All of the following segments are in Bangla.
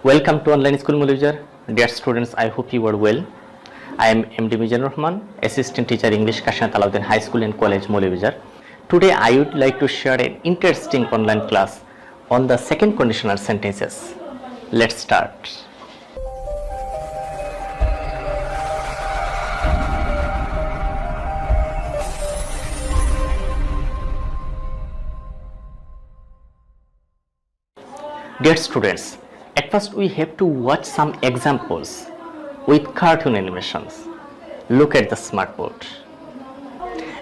Welcome to Online School Molivijar. Dear students, I hope you are well. I am MD Mizanur Rahman, Assistant Teacher English, Kashanat Alauddin High School and College, Molivijar. Today I would like to share an interesting online class on the second conditional sentences. Let's start. Dear students, at first we have to watch some examples with cartoon animations. Look at the smartboard.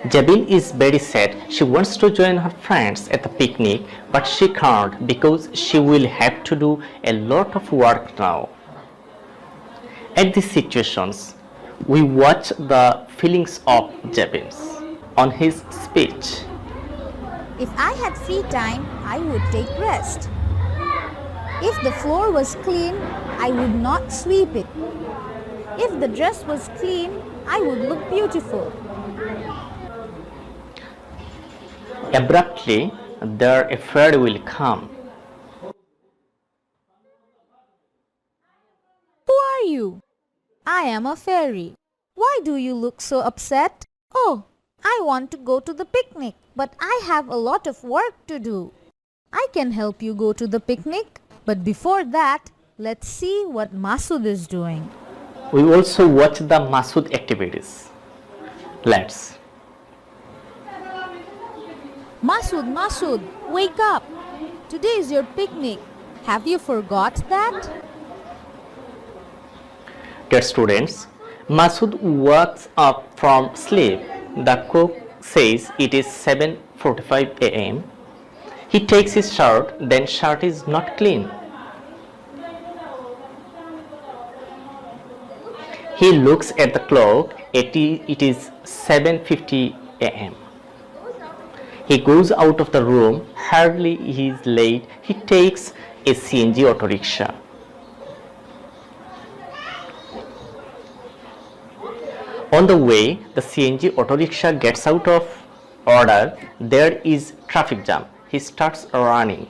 Jabin is very sad. She wants to join her friends at the picnic, but she can't because she will have to do a lot of work now. At these situations, we watch the feelings of Jabin on his speech. If I had free time, I would take rest. If the floor was clean, I would not sweep it. If the dress was clean, I would look beautiful. Abruptly, there a fairy will come. Who are you? I am a fairy. Why do you look so upset? Oh, I want to go to the picnic, but I have a lot of work to do. I can help you go to the picnic, but before that, let's see what Masood is doing. We also watch the Masood activities. Let's. Masood, wake up. Today is your picnic. Have you forgot that? Dear students, Masood wakes up from sleep. The cook says it is 7:45 a.m. He takes his shirt, then shirt is not clean. He looks at the clock, it is 7:50 a.m. He goes out of the room, hardly he is late, he takes a CNG auto rickshaw. On the way, the CNG auto rickshaw gets out of order, there is traffic jam. He starts running.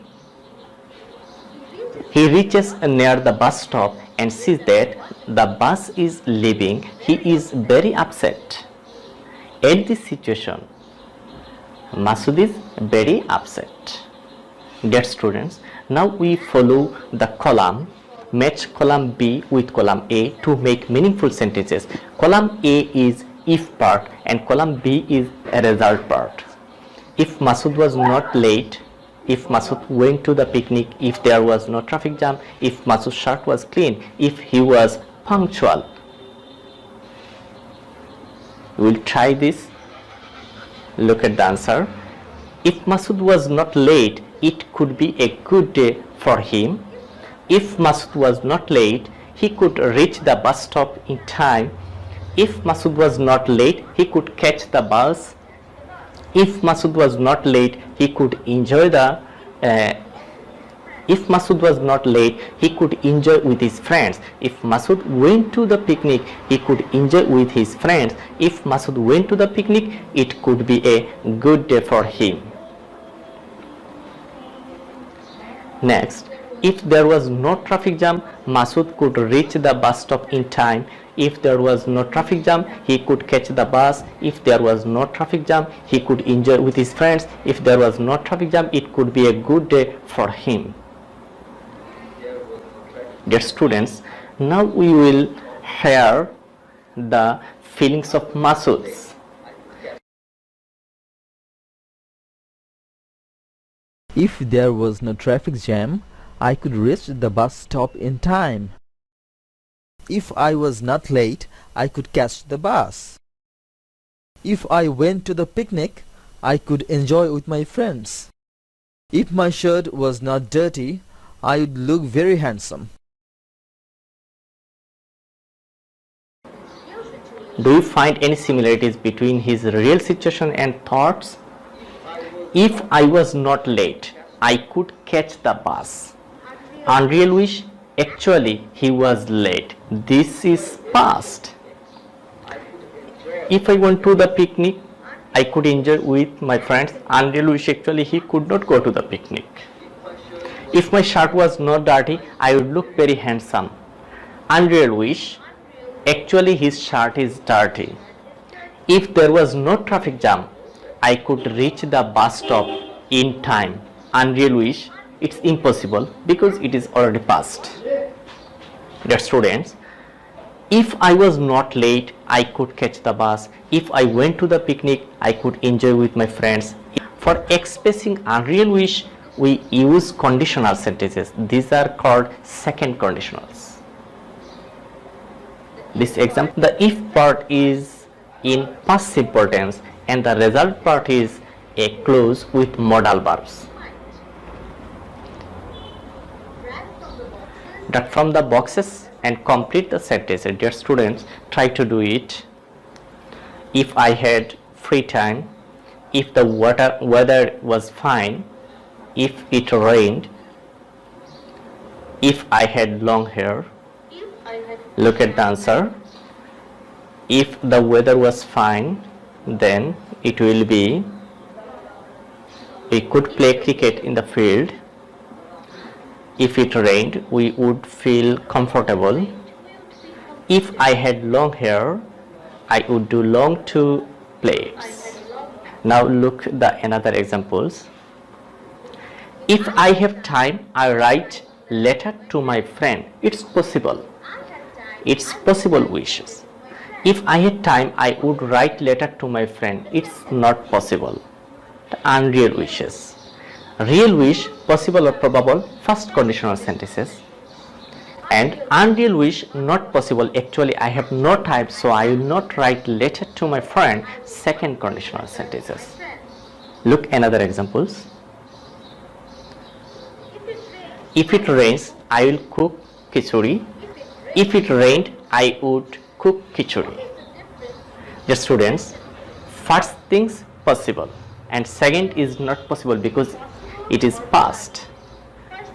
He reaches near the bus stop and sees that the bus is leaving. He is very upset. At this situation, Masood is very upset. Dear students, now we follow the column, match column B with column A to make meaningful sentences. Column A is if part and column B is a result part. If Masood was not late, if Masood went to the picnic, if there was no traffic jam, if Masood's shirt was clean, if he was punctual. We will try this. Look at the answer. If Masood was not late, it could be a good day for him. If Masood was not late, he could reach the bus stop in time. If Masood was not late, he could catch the bus. If Masood was not late, he could enjoy if Masood was not late, he could enjoy with his friends. If Masood went to the picnic, he could enjoy with his friends. If Masood went to the picnic, it could be a good day for him. Next, if there was no traffic jam, Masood could reach the bus stop in time. If there was no traffic jam, he could catch the bus. If there was no traffic jam, he could enjoy with his friends. If there was no traffic jam, it could be a good day for him. Dear students, now we will hear the feelings of Masood. If there was no traffic jam, I could reach the bus stop in time. If I was not late, I could catch the bus. If I went to the picnic, I could enjoy with my friends. If my shirt was not dirty, I would look very handsome. Do you find any similarities between his real situation and thoughts? If I was not late, I could catch the bus. Unreal wish, actually he was late. This is past. If I went to the picnic, I could enjoy with my friends. Unreal wish, actually he could not go to the picnic. If my shirt was not dirty, I would look very handsome. Unreal wish. Actually, his shirt is dirty. If there was no traffic jam, I could reach the bus stop in time. Unreal wish. It's impossible because it is already past. Dear students, if I was not late, I could catch the bus. If I went to the picnic, I could enjoy with my friends. For expressing unreal wish, we use conditional sentences. These are called second conditionals. This example, the if part is in past simple tense and the result part is a clause with modal verbs. Draw from the boxes and complete the sentence. Dear students, try to do it. If I had free time, if the weather was fine, if it rained, if I had long hair. Look at the answer. If the weather was fine, then it will be we could play cricket in the field. If it rained, we would feel comfortable. If I had long hair, I would do long to plays. Now look the another examples. If I have time, I write letter to my friend. It's possible. It's possible wishes. If I had time, I would write letter to my friend. It's not possible. The unreal wishes. Real wish, possible or probable, first conditional sentences. And unreal wish, not possible. Actually, I have no time, so I will not write letter to my friend. Second conditional sentences. Look another examples. If it rains, I will cook khichdi. If it rained, I would cook khichdi. The students, first things possible and second is not possible because it is past.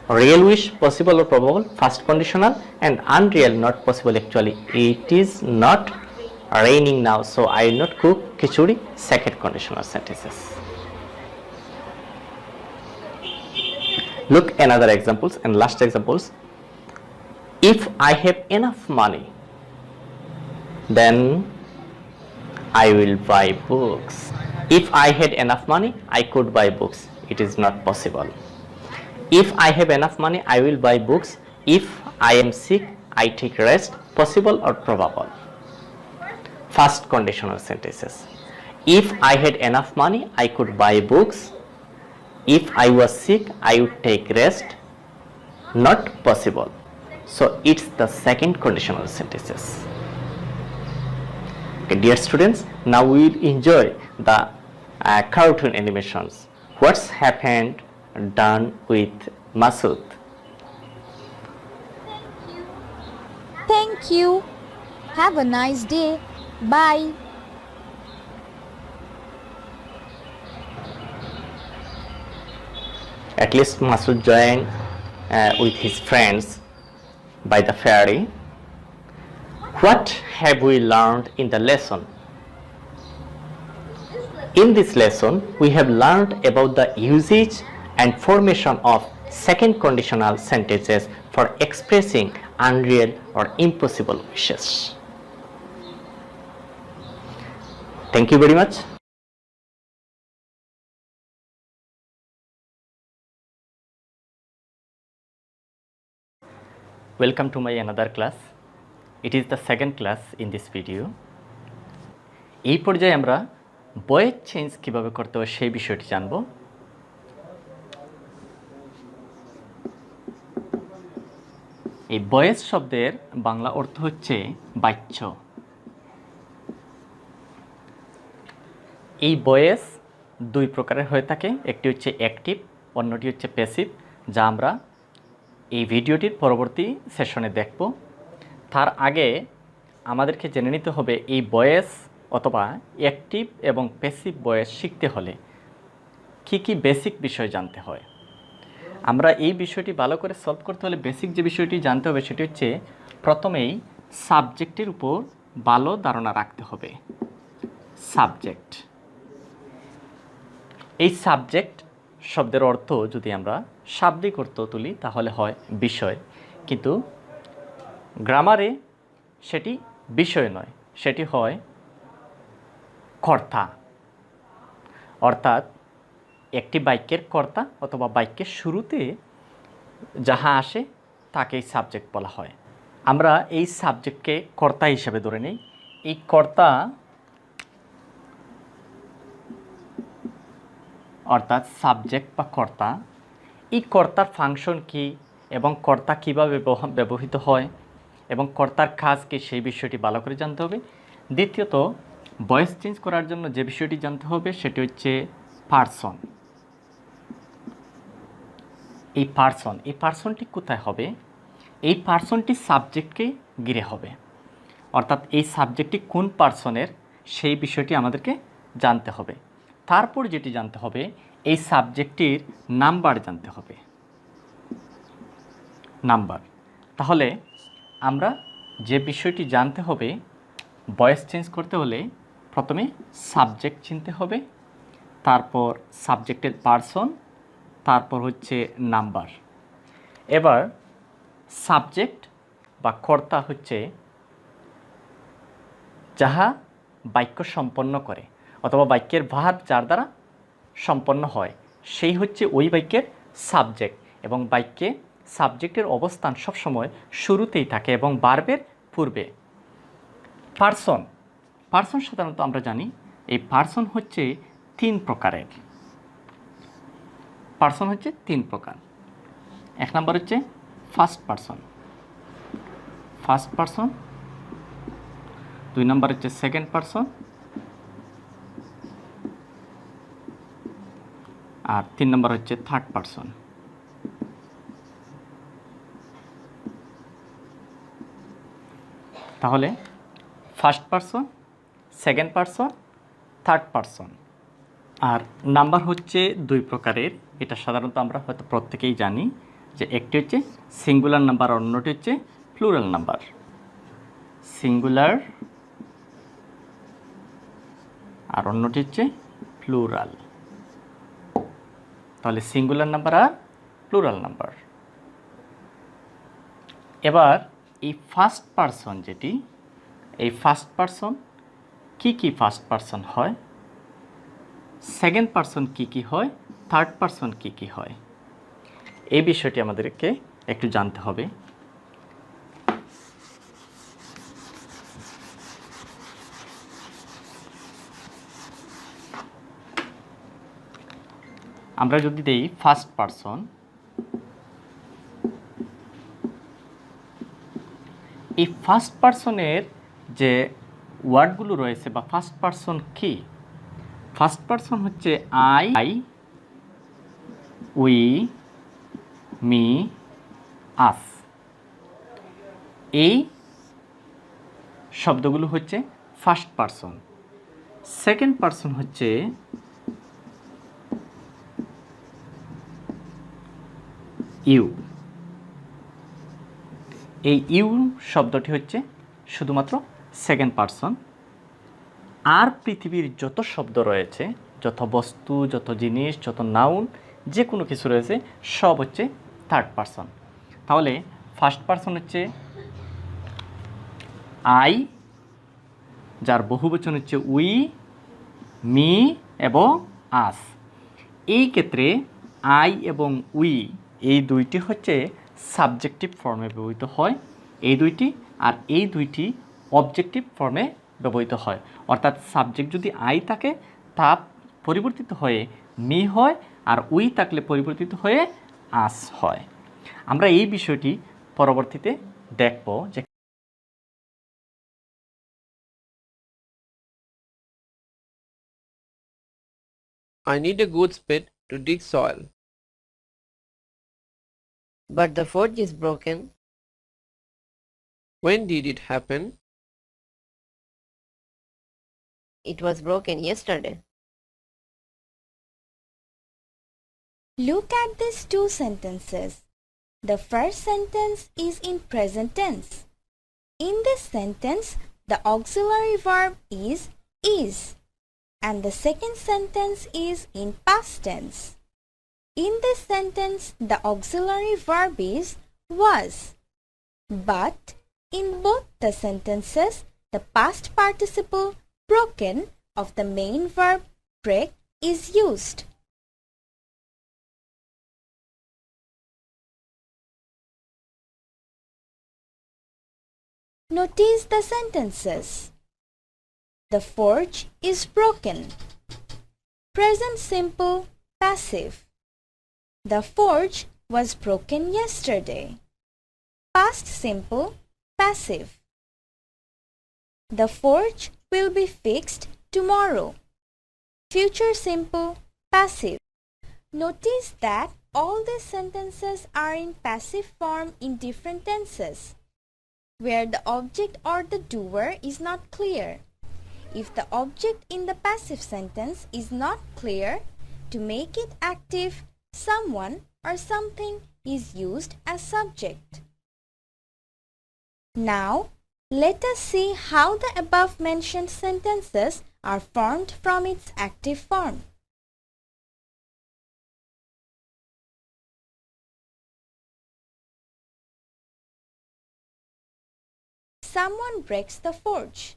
Real wish, possible or probable, first conditional, and unreal, not possible. Actually, it is not raining now, so I will not cook khichdi. Second conditional sentences. Look another examples and last examples. If I have enough money, then I will buy books. If I had enough money, I could buy books. It is not possible. If I have enough money, I will buy books. If I am sick, I take rest. Possible or probable? First conditional sentences. If I had enough money, I could buy books. If I was sick, I would take rest. Not possible. So it's the second conditional sentences. Okay, dear students, now we will enjoy the cartoon animations. What's happened done with Masood? Thank you. Have a nice day. Bye. At least Masood joined with his friends by the ferry. What have we learned in the lesson? In this lesson, we have learned about the usage and formation of second conditional sentences for expressing unreal or impossible wishes. Thank you very much. Welcome to my another class. It is the second class in this video. এই পর্যায়ে আমরা ভয়েস চেঞ্জ কিভাবে করতে হয় সেই বিষয়টি জানব। এই ভয়েস শব্দের বাংলা অর্থ হচ্ছে বাচ্য। এই ভয়েস দুই প্রকারের হয়ে থাকে, একটি হচ্ছে অ্যাক্টিভ, অন্যটি হচ্ছে প্যাসিভ, যা আমরা এই ভিডিওটির পরবর্তী সেশনে দেখব। তার আগে আমাদেরকে জেনে নিতে হবে এই ভয়েস অথবা অ্যাক্টিভ এবং প্যাসিভ ভয়েস শিখতে হলে কি কি বেসিক বিষয় জানতে হয়। আমরা এই বিষয়টি ভালো করে সলভ করতে হলে বেসিক যে বিষয়টি জানতে হবে সেটি হচ্ছে প্রথমেই সাবজেক্টের উপর ভালো ধারণা রাখতে হবে। সাবজেক্ট, এই সাবজেক্ট শব্দের অর্থ যদি আমরা শাব্দিক অর্থ তুলি তাহলে হয় বিষয়, কিন্তু গ্রামারে সেটি বিষয় নয়, সেটি হয় কর্তা। অর্থাৎ একটি বাক্যের কর্তা অথবা বাক্যের শুরুতে যাহা আসে তাকেই সাবজেক্ট বলা হয়। আমরা এই সাবজেক্টকে কর্তা হিসেবে ধরে নিই। এই কর্তা অর্থাৎ সাবজেক্ট বা কর্তা, এই কর্তার ফাংশন কি এবং কর্তা কীভাবে ব্যবহৃত হয় এবং কর্তার কাজ কি সেই বিষয়টি ভালো করে জানতে হবে। দ্বিতীয়ত ভয়েস চেঞ্জ করার জন্য যে বিষয়টি জানতে হবে সেটি হচ্ছে পার্সন। এই পার্সনটি কোথায় হবে? এই পার্সনটি সাবজেক্টকে ঘিরে হবে, অর্থাৎ এই সাবজেক্টটি কোন পার্সনের সেই বিষয়টি আমাদেরকে জানতে হবে। তারপর যেটি জানতে হবে এই সাবজেক্টটির নাম্বার জানতে হবে, নাম্বার। তাহলে আমরা যে বিষয়টি জানতে হবে ভয়েস চেঞ্জ করতে হলে প্রথমে সাবজেক্ট চিনতে হবে, তারপর সাবজেক্টের পার্সন, তারপর হচ্ছে নাম্বার। এবার সাবজেক্ট বা কর্তা হচ্ছে যাহা বাক্য সম্পন্ন করে অথবা বাক্যের ভার্ব যার দ্বারা সম্পন্ন হয় সেই হচ্ছে ওই বাক্যের সাবজেক্ট, এবং বাক্যে সাবজেক্টের অবস্থান সবসময় শুরুতেই থাকে এবং ভার্বের পূর্বে। পার্সন সাধারণত আমরা জানি এই পার্সন হচ্ছে তিন প্রকারের। পার্সন হচ্ছে তিন প্রকার। এক নম্বর হচ্ছে ফার্স্ট পার্সন, দুই নম্বর হচ্ছে সেকেন্ড পার্সন, আর তিন নম্বর হচ্ছে থার্ড পার্সন। তাহলে first person, second person, third person. আর নাম্বার হচ্ছে দুই প্রকারের, এটা সাধারণত আমরা হয়তো প্রত্যেকেই জানি যে একটি হচ্ছে সিঙ্গুলার নাম্বার, অন্যটি হচ্ছে প্লুরাল নাম্বার। সিঙ্গুলার আর অন্যটি হচ্ছে প্লুরাল। তাহলে সিঙ্গুলার নাম্বার আর প্লুরাল নাম্বার। এবার এই ফার্স্ট পার্সন যেটি, এই ফার্স্ট পার্সন কি ফার্স্ট পার্সন হয়, সেকেন্ড পার্সন কি হয়, থার্ড পার্সন কি হয়, এই বিষয়টি আমাদেরকে একটু জানতে হবে। আমরা যদি দেই ফার্স্ট পার্সন, এই ফার্স্ট পার্সনের যে ওয়ার্ডগুলো রয়েছে বা ফার্স্ট পার্সন কি, ফার্স্ট পার্সন হচ্ছে আই, উই, মি, আস। এই শব্দগুলো হচ্ছে ফার্স্ট পার্সন। সেকেন্ড পার্সন হচ্ছে ইউ। এই ইউ শব্দটি হচ্ছে শুধুমাত্র সেকেন্ড পার্সন। আর পৃথিবীর যত শব্দ রয়েছে, যত বস্তু, যত জিনিস, যত নাউন, যে কোনো কিছু রয়েছে সব হচ্ছে থার্ড পার্সন। তাহলে ফার্স্ট পার্সন হচ্ছে আই, যার বহুবচন হচ্ছে উই, মি এবং আস। এই ক্ষেত্রে আই এবং উই এই দুইটি হচ্ছে সাবজেক্টিভ ফর্মে ব্যবহৃত হয়, এই দুইটি, আর এই দুইটি অবজেক্টিভ ফর্মে ব্যবহৃত হয়। অর্থাৎ সাবজেক্ট যদি আই থাকে তা পরিবর্তিত হয়ে মি হয়, আর উই থাকলে পরিবর্তিত হয়ে আস হয়। আমরা এই বিষয়টি পরবর্তীতে দেখব যে I need a good spade to dig soil. But the forge is broken. When did it happen? It was broken yesterday. Look at these two sentences. The first sentence is in present tense. In this sentence, the auxiliary verb is, and the second sentence is in past tense. In this sentence, the auxiliary verb is was. But in both the sentences, the past participle broken of the main verb break is used. Notice the sentences. The forge is broken. Present simple, passive. The forge was broken yesterday. Past simple, passive. The forge will be fixed tomorrow. Future simple, passive. Notice that all these sentences are in passive form in different tenses, where the object or the doer is not clear. If the object in the passive sentence is not clear, to make it active, someone or something is used as subject. Now, let us see how the above mentioned sentences are formed from its active form. Someone breaks the forge.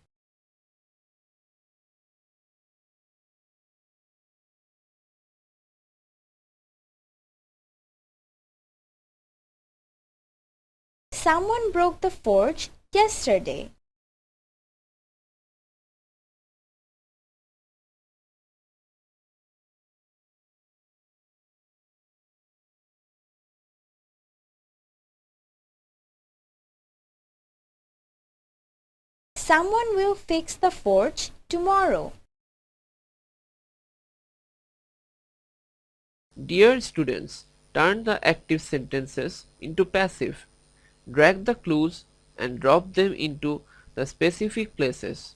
Someone broke the forge yesterday. Someone will fix the forge tomorrow. Dear students, turn the active sentences into passive. Drag the clues and drop them into the specific places.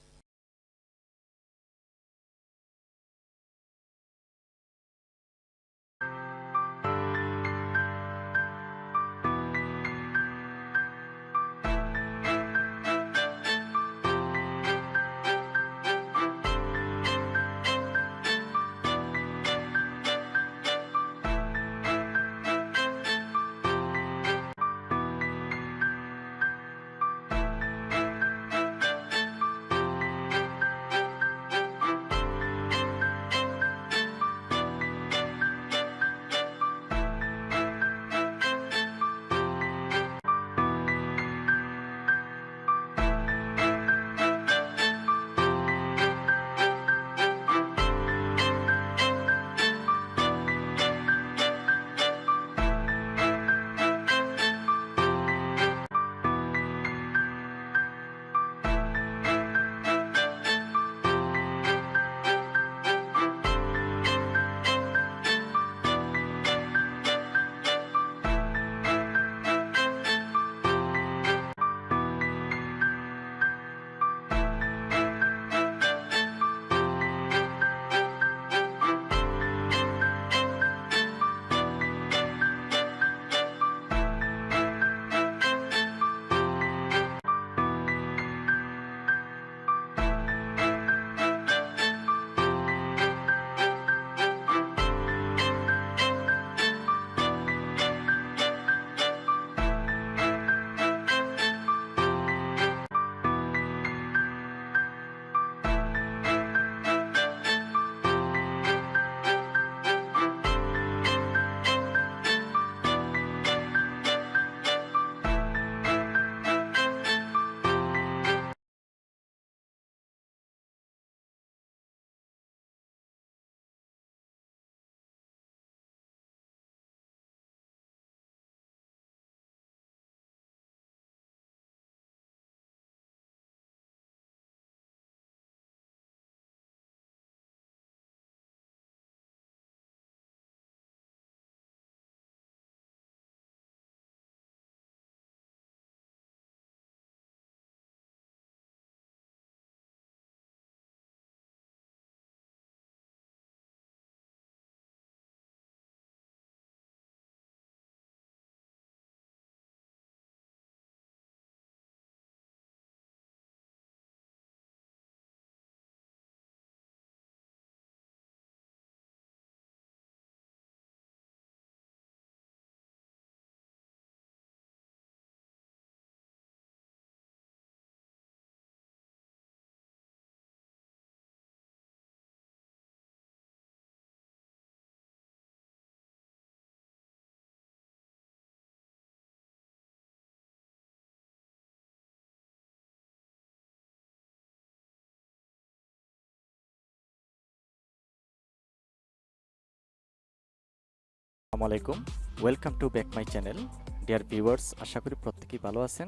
আলাইকুম, welcome to back my channel. Dear viewers, আশা করি প্রত্যেকেই ভালো আছেন।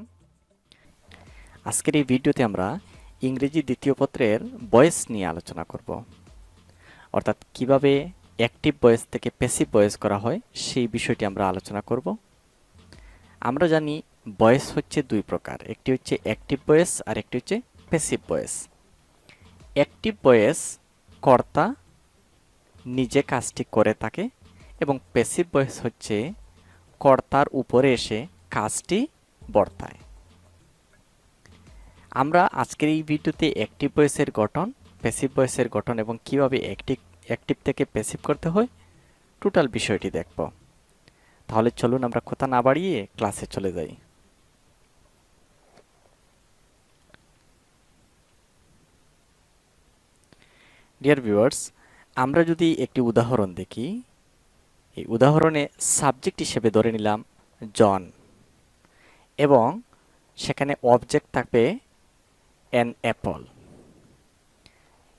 আজকের এই ভিডিওতে আমরা ইংরেজি দ্বিতীয় পত্রের ভয়েস নিয়ে আলোচনা করব, অর্থাৎ কিভাবে অ্যাক্টিভ ভয়েস থেকে প্যাসিভ ভয়েস করা হয় সেই বিষয়টি আমরা আলোচনা করব। আমরা জানি ভয়েস হচ্ছে দুই প্রকার, একটি হচ্ছে অ্যাক্টিভ ভয়েস আর একটি হচ্ছে প্যাসিভ ভয়েস। অ্যাক্টিভ ভয়েস কর্তা নিজে কাজটি করে থাকে এবং প্যাসিভ ভয়েস হচ্ছে কর্তার উপরে এসে কাজটি বর্তায়। আমরা আজকের এই ভিডিওতে অ্যাক্টিভ ভয়েসের গঠন, প্যাসিভ ভয়েসের গঠন এবং কিভাবে অ্যাক্টিভ থেকে প্যাসিভ করতে হয় টোটাল বিষয়টি দেখব। তাহলে চলুন আমরা কথা না বাড়িয়ে ক্লাসে চলে যাই। ডিয়ার ভিউয়ার্স, আমরা যদি একটি উদাহরণ দেখি, এই উদাহরণে সাবজেক্ট হিসেবে ধরে নিলাম জন এবং সেখানে অবজেক্ট থাকবে অ্যান অ্যাপল।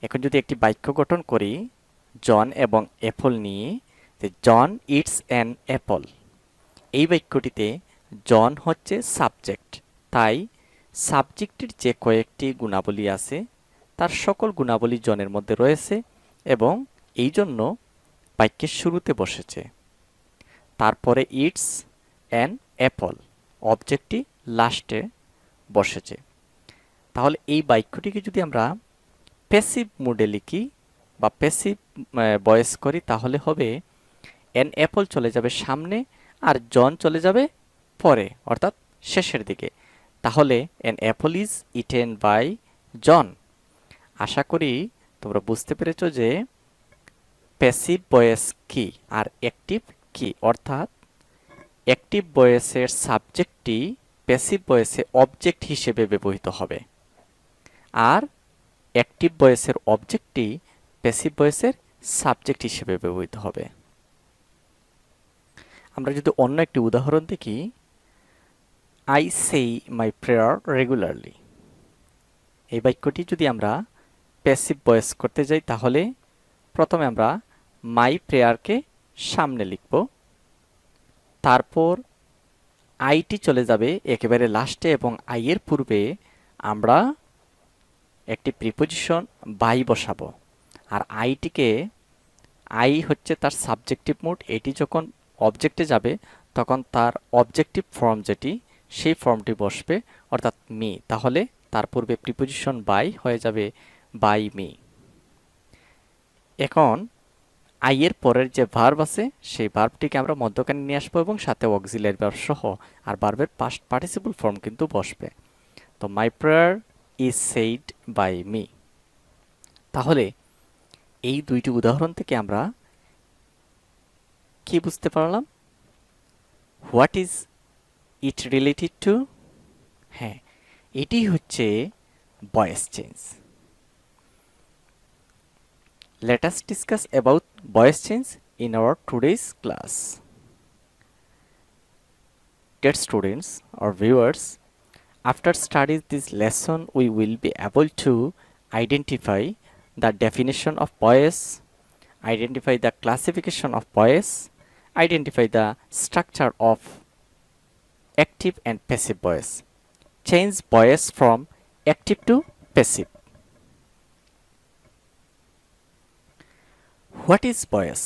এখন যদি একটি বাক্য গঠন করি জন এবং অ্যাপল নিয়ে, যে জন ইটস অ্যান অ্যাপল, এই বাক্যটিতে জন হচ্ছে সাবজেক্ট, তাই সাবজেক্টের যে কয়েকটি গুণাবলী আছে তার সকল গুণাবলী জনের মধ্যে রয়েছে এবং এই জন্য বাক্যের শুরুতে বসেছে। তারপরে ইটস অ্যান অ্যাপল, অবজেক্টটি লাস্টে বসেছে। তাহলে এই বাক্যটিকে যদি আমরা প্যাসিভ মোডে লিখি বা প্যাসিভ ভয়েস করি তাহলে হবে অ্যান অ্যাপল চলে যাবে সামনে আর জন চলে যাবে পরে, অর্থাৎ শেষের দিকে। তাহলে an apple is eaten by John. আশা করি তোমরা বুঝতে পেরেছো যে প্যাসিভ ভয়েস কি আর অ্যাক্টিভ কি, অর্থাৎ অ্যাক্টিভ ভয়েসের সাবজেক্টটি প্যাসিভ ভয়েসে অবজেক্ট হিসেবে ব্যবহৃত হবে আর অ্যাক্টিভ ভয়েসের অবজেক্টটি প্যাসিভ ভয়েসের সাবজেক্ট হিসেবে ব্যবহৃত হবে। আমরা যদি অন্য একটি উদাহরণ দেখি, I say my prayer regularly, এই বাক্যটি যদি আমরা প্যাসিভ ভয়েস করতে যাই তাহলে প্রথমে আমরা মাই প্রেয়ারকে সামনে লিখব, তারপর আইটি চলে যাবে একেবারে লাস্টে এবং আই এর পূর্বে আমরা একটি প্রিপোজিশন বাই বসাবো। আর আইটিকে, আই হচ্ছে তার সাবজেক্টিভ মুড, এটি যখন অবজেক্টে যাবে তখন তার অবজেক্টিভ ফর্ম যেটি সেই ফর্মটি বসবে, অর্থাৎ মি। তাহলে তার পূর্বে প্রিপোজিশন বাই হয়ে যাবে বাই মি। এখন আই এর পরের যে ভার্ব আছে সেই ভার্বটিকে আমরা মধ্যখানে নিয়ে আসবো এবং সাথে অক্সিলারি ভার্ব সহ, আর ভার্বের পাস্ট পার্টিসিপল ফর্ম কিন্তু বসবে। তো my prayer is said by me. তাহলে এই দুইটি উদাহরণ থেকে আমরা কি বুঝতে পারলাম? What is it related to? হ্যাঁ, এটি হচ্ছে voice change. Let us discuss about voice change in our today's class. Dear students or viewers, after studying this lesson, we will be able to identify the definition of voice, identify the classification of voice, identify the structure of active and passive voice, change voice from active to passive. What is voice?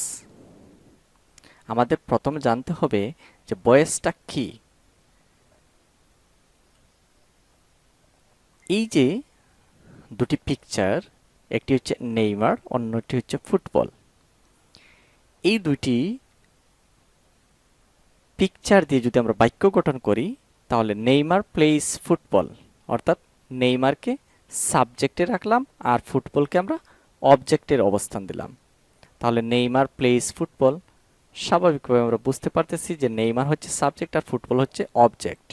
আমাদের প্রথমে জানতে হবে যে ভয়েসটা কি। এই যে দুটি পিকচার, একটি হচ্ছে নেইমার, অন্যটি হচ্ছে ফুটবল, এই দুইটি পিকচার দিয়ে যদি আমরা বাক্য গঠন করি তাহলে নেইমার প্লেইজ ফুটবল, অর্থাৎ নেইমারকে সাবজেক্টে রাখলাম আর ফুটবলকে আমরা অবজেক্টের অবস্থান দিলাম। তাহলে নেইমার প্লেইজ ফুটবল, স্বাভাবিকভাবে আমরা বুঝতে পারতেছি যে নেইমার হচ্ছে সাবজেক্ট আর ফুটবল হচ্ছে অবজেক্ট।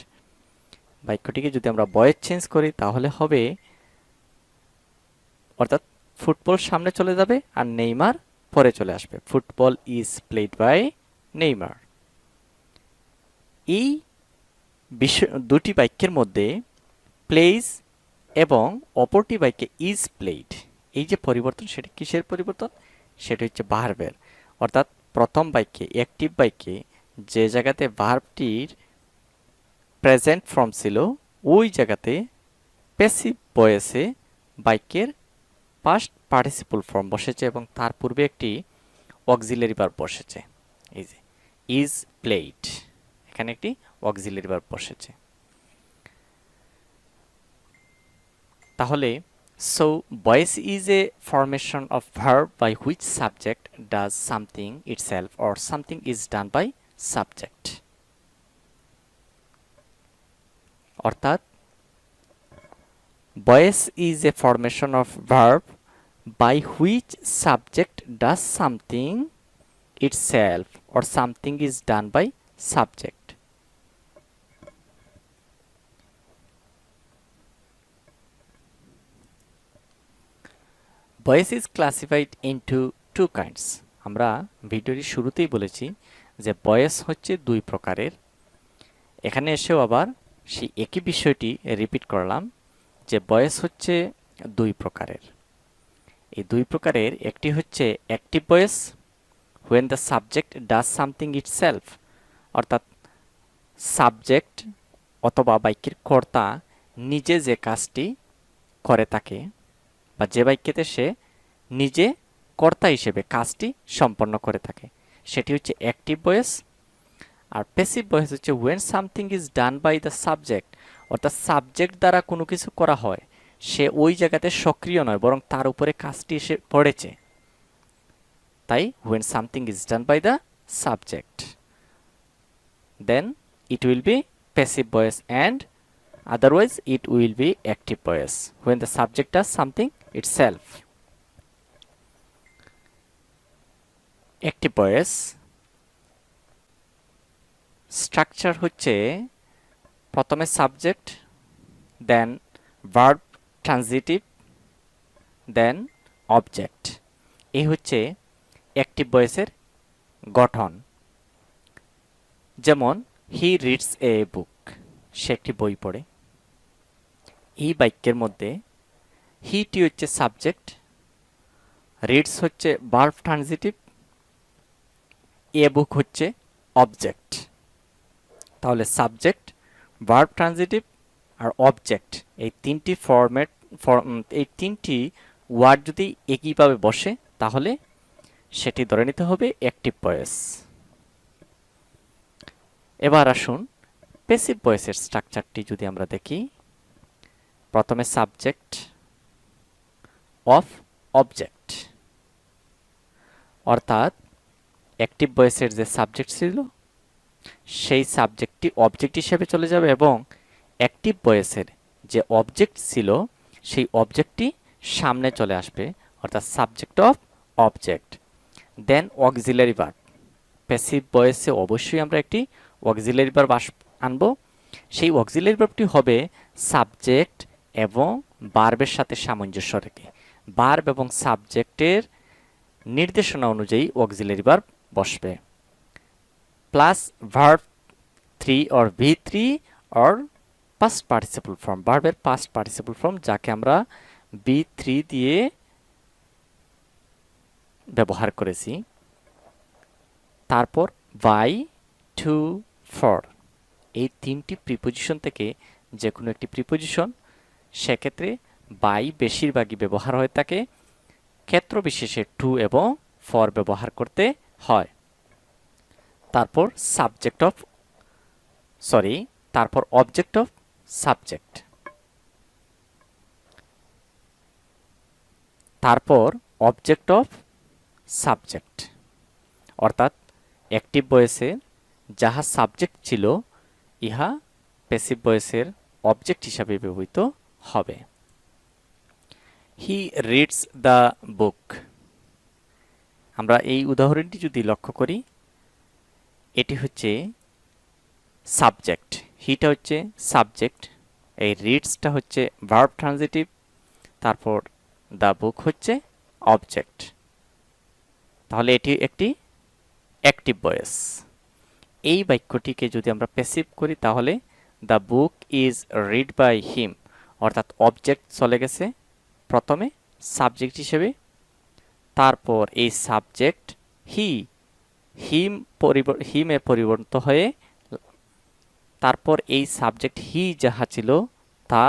বাক্যটিকে যদি আমরা ভয়েস চেঞ্জ করি তাহলে হবে, অর্থাৎ ফুটবল সামনে চলে যাবে আর নেইমার পরে চলে আসবে। Football is played by Neymar. এই দুটি বাক্যের মধ্যে প্লেইজ এবং অপরটি বাক্যে ইজ প্লেড, এই যে পরিবর্তন সেটা কিসের পরিবর্তন? সেটা হচ্ছে ভার্বের, অর্থাৎ প্রথম বাক্যে অ্যাক্টিভ বাক্যে যে জায়গাতে ভার্বটির প্রেজেন্ট ফর্ম ছিল ওই জায়গাতে প্যাসিভ ভয়েসে বাক্যের পাস্ট পার্টিসিপল ফর্ম বসেছে এবং তার পূর্বে একটি অক্সিলারি ভার্ব বসেছে। এই যে ইজ প্লেড, এখানে একটি অক্সিলারি ভার্ব বসেছে। তাহলে so voice is a formation of verb by which subject does something itself or something is done by subject। অর্থাৎ voice is a formation of verb by which subject does something itself or something is done by subject। Voice is classified into two kinds. আমরা ভিডিওর শুরুতেই বলেছি যে ভয়েস হচ্ছে দুই প্রকারের। এখানে এসেও আবার সেই একই বিষয়টি রিপিট করলাম যে ভয়েস হচ্ছে দুই প্রকারের। এই দুই প্রকারের একটি হচ্ছে active voice, when the subject does something itself, অর্থাৎ সাবজেক্ট অথবা বাক্যের কর্তা নিজে যে কাজটি করে থাকে বা যে বাক্যেতে সে নিজে কর্তা হিসেবে কাজটি সম্পন্ন করে থাকে সেটি হচ্ছে অ্যাক্টিভ ভয়েস। আর প্যাসিভ ভয়েস হচ্ছে when something is done by the subject, অর্থাৎ সাবজেক্ট দ্বারা কোনো কিছু করা হয় সে ওই জায়গাতে সক্রিয় নয় বরং তার উপরে কাজটি এসে পড়েছে, তাই when something is done by the subject then it will be passive voice and otherwise it will be active voice when the subject does something itself। active voice structure হচ্ছে প্রথমে subject, then verb transitive, then object. এই হচ্ছে অ্যাক্টিভ ভয়েসের গঠন। যেমন হি রিডস এ বুক, সে একটি বই পড়ে। এই বাক্যের মধ্যে হিটি হচ্ছে সাবজেক্ট, রিডস হচ্ছে ভার্ব ট্রানজিটিভ, এ বুক হচ্ছে অবজেক্ট। তাহলে সাবজেক্ট, ভার্ব ট্রানজিটিভ আর অবজেক্ট এই তিনটি এই তিনটি ওয়ার্ড যদি একইভাবে বসে তাহলে সেটি ধরে নিতে হবে অ্যাক্টিভ ভয়েস। এবার আসুন প্যাসিভ ভয়েসের স্ট্রাকচারটি যদি আমরা দেখি, প্রথমে সাবজেক্ট অফ অবজেক্ট, অর্থাৎ অ্যাক্টিভ ভয়েসের যে সাবজেক্ট ছিল সেই সাবজেক্টটি অবজেক্ট হিসেবে চলে যাবে এবং অ্যাক্টিভ ভয়েসের যে অবজেক্ট ছিল সেই অবজেক্টটি সামনে চলে আসবে, অর্থাৎ subject of object. Then auxiliary verb, passive ভয়েসে অবশ্যই আমরা একটি অক্সিলারি ভার্ব আনবো। সেই অক্সিলারি ভার্বটি হবে সাবজেক্ট এবং ভার্বের সাথে সামঞ্জস্য রেখে। ভার্ব এবং সাবজেক্টের নির্দেশনা অনুযায়ী অক্সিলারি ভার্ব বসবে, plus verb 3 or V3 or past participle form, ভার্বের past participle form যাকে আমরা V3 দিয়ে ব্যবহার করেছি। তারপর by, to, for এই তিনটি প্রিপোজিশন থেকে যে কোনো একটি প্রিপোজিশন, সেক্ষেত্রে by বেশিরভাগই ব্যবহার হয়ে থাকে, ক্ষেত্র বিশেষে to এবং for ব্যবহার করতে হয়। তারপর তারপর অবজেক্ট অফ সাবজেক্ট, তারপর অবজেক্ট অফ সাবজেক্ট, অর্থাৎ অ্যাক্টিভ ভয়েসে যাহা সাবজেক্ট ছিল ইহা প্যাসিভ ভয়েসের অবজেক্ট হিসাবে ব্যবহৃত হবে। হি রিডস দ্য বুক, আমরা এই উদাহরণটি যদি লক্ষ্য করি, এটি হচ্ছে সাবজেক্ট, হিটা হচ্ছে সাবজেক্ট, এই রিডসটা হচ্ছে ভার্ব ট্রানজিটিভ, তারপর দ্য বুক হচ্ছে অবজেক্ট। তাহলে এটি একটি অ্যাক্টিভ ভয়েস। এই বাক্যটিকে যদি আমরা প্যাসিভ করি তাহলে the book is read by him, অর্থাৎ অবজেক্ট চলে গেছে প্রথমে সাবজেক্ট হিসেবে, তারপর এই সাবজেক্ট হি হিমে পরিবর্তিত হয়ে তারপর এই সাবজেক্ট হি যাহা ছিল তা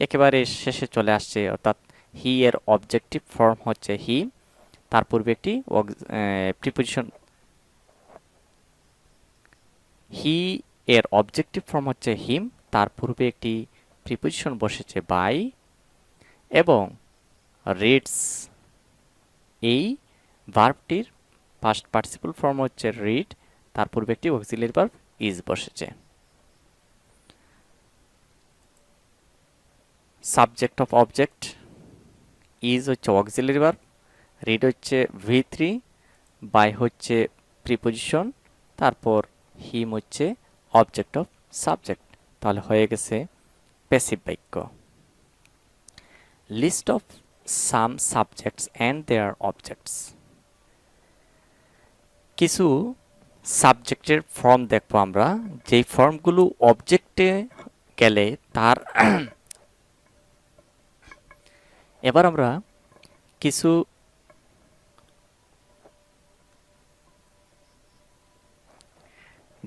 একেবারে শেষে চলে আসছে, অর্থাৎ হি এর অবজেক্টিভ ফর্ম হচ্ছে হি, তার পূর্বে একটি প্রিপোজিশন, হি এর অবজেক্টিভ ফর্ম হচ্ছে হিম, তার পূর্বে একটি প্রিপোজিশন বসেছে বাই, এবং রিডস এই ভার্বটির পাস্ট পার্টিসিপল ফর্ম হচ্ছে রিড, তার পূর্বে একটি অক্সিলিয়ারি ভার্ব ইজ বসেছে। সাবজেক্ট অফ অবজেক্ট, ইজ হচ্ছে অক্সিলিয়ারি ভার্ব, রিড হচ্ছে V3, বাই হচ্ছে প্রিপোজিশন, তারপর হিম হচ্ছে অবজেক্ট অফ সাবজেক্ট। তাহলে হয়ে গেছে প্যাসিভ বাক্য। List of some subjects and their objects. কিছু সাবজেক্টের ফর্ম দেখবো আমরা, যেই ফর্মগুলো অবজেক্টে গেলে তার এবার আমরা কিছু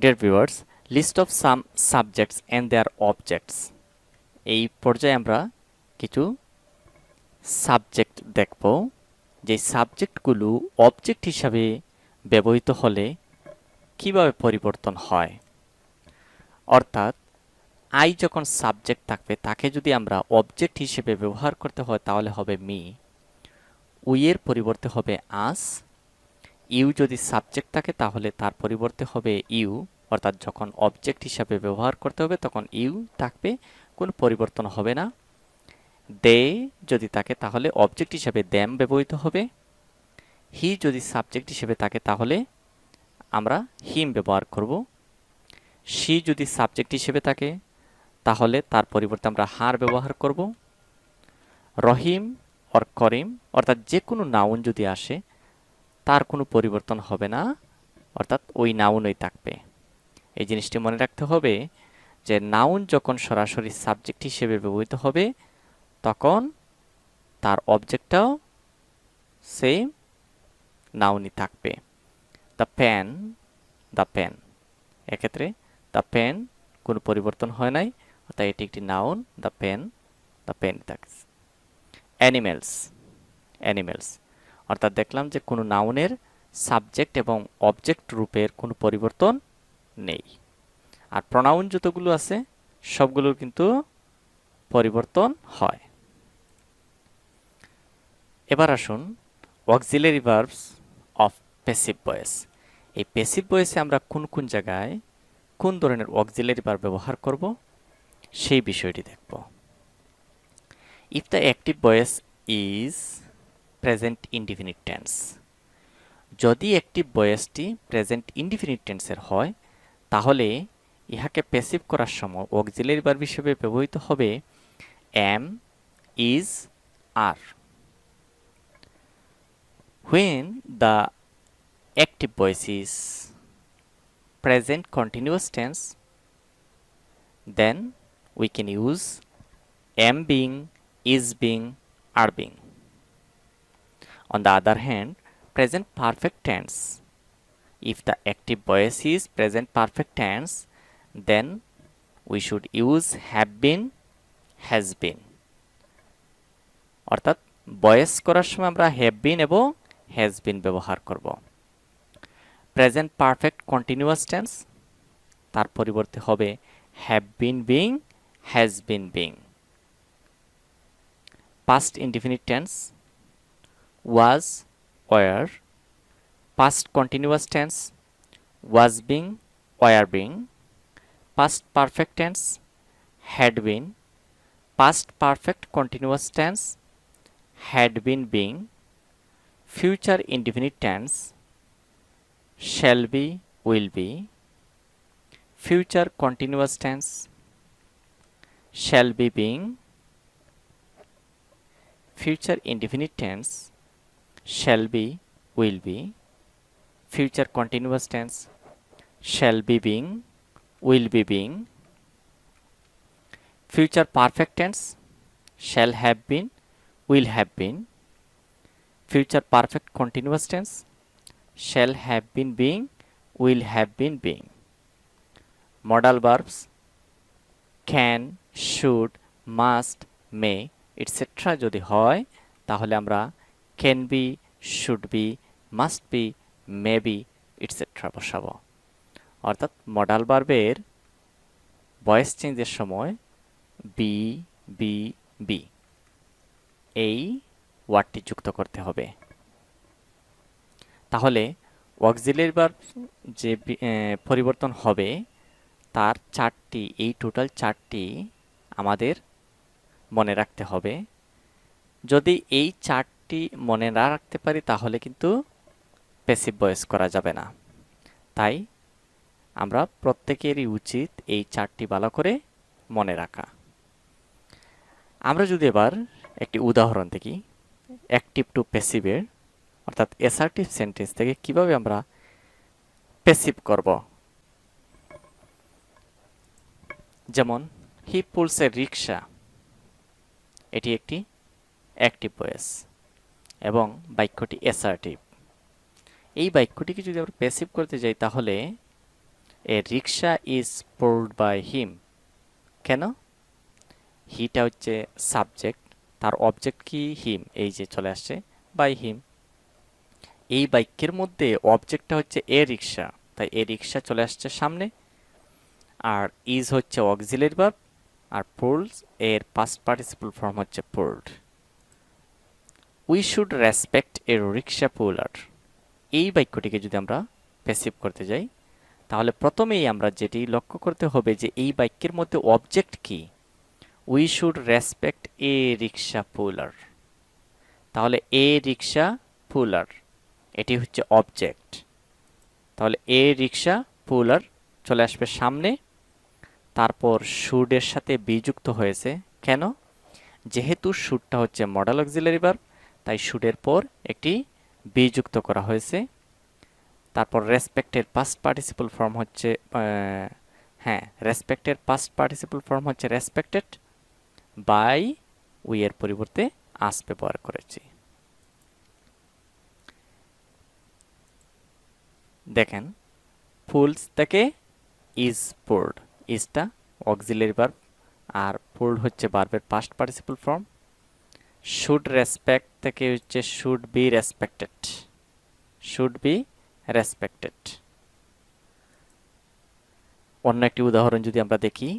dear viewers, list of some subjects and their objects, এই পর্যায়ে আমরা কিছু সাবজেক্ট দেখব, যে সাবজেক্টগুলো অবজেক্ট হিসাবে ব্যবহৃত হলে কিভাবে পরিবর্তন হয়। অর্থাৎ আই যখন সাবজেক্ট থাকবে তাকে যদি আমরা অবজেক্ট হিসেবে ব্যবহার করতে হয় তাহলে হবে মি, উই এর পরিবর্তে হবে আস, ইউ যদি সাবজেক্ট থাকে তাহলে তার পরিবর্তে হবে ইউ, অর্থাৎ যখন অবজেক্ট হিসাবে ব্যবহার করতে হবে তখন ইউ থাকবে, কোনো পরিবর্তন হবে না। দে যদি থাকে তাহলে অবজেক্ট হিসাবে দ্যাম ব্যবহৃত হবে। হি যদি সাবজেক্ট হিসেবে থাকে তাহলে আমরা হিম ব্যবহার করব। শি যদি সাবজেক্ট হিসেবে থাকে তাহলে তার পরিবর্তে আমরা হার ব্যবহার করব। রহিম অর করিম, অর্থাৎ যে কোনো নাউন যদি আসে তার কোনো পরিবর্তন হবে না, অর্থাৎ ওই নাউনই থাকবে। এই জিনিসটি মনে রাখতে হবে যে নাউন যখন সরাসরি সাবজেক্ট হিসেবে ব্যবহৃত হবে তখন তার অবজেক্টটাও সেম নাউনই থাকবে। দ্য পেন, এক্ষেত্রে দ্য পেন কোনো পরিবর্তন হয় নাই, অর্থাৎ এটি একটি নাউন, দ্য পেন থাকছে। অ্যানিমেলস, অর্থাৎ দেখলাম যে কোনো নাউনের সাবজেক্ট এবং অবজেক্ট রূপের কোনো পরিবর্তন নেই। আর প্রনাউন যতগুলো আছে সবগুলোর কিন্তু পরিবর্তন হয়। এবার আসুন auxiliary verbs of passive voice. এই প্যাসিভ ভয়েসে আমরা কোন কোন জায়গায় কোন ধরনের অক্সিলারি ভার্ব ব্যবহার করব সেই বিষয়টি দেখব। If the active voice is present indefinite tense, যদি অ্যাক্টিভ ভয়েসটি প্রেজেন্ট ইনডিফিনিট টেন্সের হয় তাহলে ইহাকে প্যাসিভ করার সময় অক্সিলারি ভার্ব হিসেবে ব্যবহৃত হবে am, is, are. When the active voice is present continuous tense, then we can use am being, is being, are being. On the other hand, present perfect tense, if the active voice is present perfect tense, then we should use have been, has been. অর্থাৎ ভয়েস করার সময় আমরা হ্যাভ বিন এবং হ্যাজ বিন ব্যবহার করব। প্রেজেন্ট পারফেক্ট কন্টিনিউয়াস টেন্স, তার পরিবর্তে হবে have been being, has been being. Past indefinite tense, was, were. Past continuous tense, was being, were being. Past perfect tense, had been. Past perfect continuous tense, had been being. Future indefinite tense, shall be, will be. Future continuous tense, shall be being. Future indefinite tense, shall be, will be. Future continuous tense, shall be being, will be being. Future perfect tense, shall have been, will have been. Future perfect continuous tense, shall have been being, will have been being. Modal verbs can, should, must, may, etc. যদি হয় তাহলে আমরা can be, should be, must be, may be, etc. বসাবো। অর্থাৎ মডাল ভার্বের ভয়েস চেঞ্জের সময় বি, বি, বি এই ওয়ার্ডটি যুক্ত করতে হবে। তাহলে অক্সিলারি ভার্ব যে পরিবর্তন হবে তার চারটি, এই টোটাল চারটি আমাদের মনে রাখতে হবে। যদি এই চারটি মনে না রাখতে পারি তাহলে কিন্তু প্যাসিভ ভয়েস করা যাবে না। তাই আমরা প্রত্যেকেরই উচিত এই চারটি ভালো করে মনে রাখা। আমরা যদি এবার একটি উদাহরণ দেখি অ্যাক্টিভ টু প্যাসিভের, অর্থাৎ অ্যাসার্টিভ সেন্টেন্স থেকে কিভাবে আমরা প্যাসিভ করব। যেমন হি পুলস এ রিক্সা, এটি একটি অ্যাক্টিভ ভয়েস এবং বাক্যটি অ্যাসার্টিভ। এই বাক্যটিকে যদি আমরা প্যাসিভ করতে যাই তাহলে এ রিক্সা ইজ পুলড বাই হিম। কেন? হিটা হচ্ছে সাবজেক্ট, তার অবজেক্ট কি? হিম, এই যে চলে আসছে বাই হিম। এই বাক্যের মধ্যে অবজেক্টটা হচ্ছে এ রিক্সা, তাই এ রিক্সা চলে আসছে সামনে। আর ইজ হচ্ছে অক্সিলারি ভার্ব, আর পুলস এর পাস্ট পার্টিসিপল ফর্ম হচ্ছে পুলড। উই শুড রেসপেক্ট এ রিক্সা পুলার। এই বাক্যটিকে যদি আমরা প্যাসিভ করতে যাই তাহলে প্রথমেই আমরা যেটি লক্ষ্য করতে হবে যে এই বাক্যের মধ্যে অবজেক্ট কি? উই শুড রেসপেক্ট এ রিক্সা পুলার। তাহলে এ রিক্সা পুলার এটি হচ্ছে অবজেক্ট। তাহলে এ রিক্সা পুলার চলে আসবে সামনে, তারপর শুডের সাথে বি যুক্ত হয়েছে। কেন? যেহেতু শুডটা হচ্ছে মডাল অক্সিলারি ভার্ব, তাই শুডের পর একটি বি যুক্ত করা হয়েছে। তারপর রেসপেক্টের পাস্ট পার্টিসিপল ফর্ম হচ্ছে রেসপেক্টের পাস্ট পার্টিসিপল ফর্ম হচ্ছে রেসপেক্টেড, বাই উই এর পরিবর্তে আস ব্যবহার করেছি। দেখেন পুলস থেকে ইজ পুলড, ইজটা অক্সিলারি ভার্ব আর পুলড হচ্ছে ভার্বের past participle form. Should respect থেকে হচ্ছে should be respected, should be respected. অন্য একটি উদাহরণ যদি আমরা দেখি,